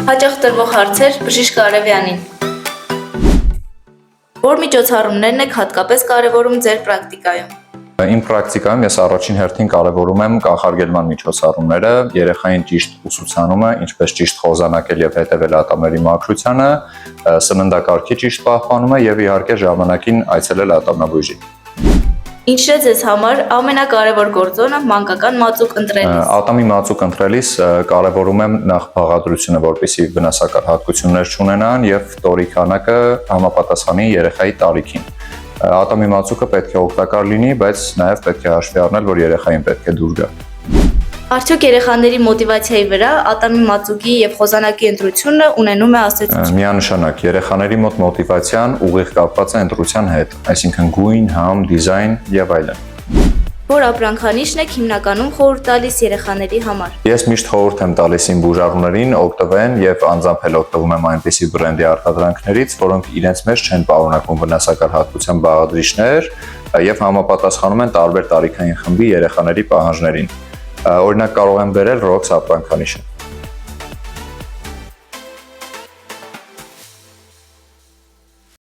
Հաճախ տրվող հարցեր Բժիշկ Արևյանին։ Որ միջոցառումներն եք հատկապես կարևորում ձեր պրակտիկայում։ Իմ պրակտիկայում ես առաջին հերթին կարևորում եմ կանխարգելման միջոցառումները, երեխային ճիշտ ուսուցանումը, ինչպես ճիշտ խոզանակել եւ հետեւել ատամների մաքրությանը, սննդակարգի ճիշտ պահպանումը եւ իհարկե ժամանակին այցելել ատամնաբույժի։ Ինչն է ձեզ համար ամենակարևոր գործոնը մանկական մածուկ ընտրելիս։ Ատամի մածուկ ընտրելիս կարևորում եմ նախ բաղադրությունը, որպեսզի վնասակար հատկություններ չունենան եւ տորի քանակը համապատասխանի երեխայի տարիքին։ Ատամի մածուկը պետք է օգտակար լինի, բայց նաև պետք է հաշվի առնել, որ երեխային պետք է դուր գա։ Արդյոք երեխաների մոտիվացիայի վրա ատամի մածուկի եւ խոզանակի ընտրությունը ունենում է ազդեցություն։ Միանշանակ երեխաների մոտ մոտիվացիան ուղիղ կապված է ընտրության հետ, այսինքն գույն, համ, դիզայն եւ այլն։ Որ ապրանքանիշն եք հիմնականում խորհուրդ տալիս երեխաների համար։ Ես միշտ խորհուրդ եմ տալիս իմ բուժառուներին օգտվեն եւ անձամբ էլ օգտվում եմ այնպիսի բրենդի արտադրանքներից, որոնք իրենց մեջ չեն պարունակում վնասակար հատկության բաղադրիչներ եւ համապատասխանում են տարբեր տարիքային խմբի երեխաների պահանջներին։ Օրինակ կարող եմ բերել Rox ապրանքանիշը։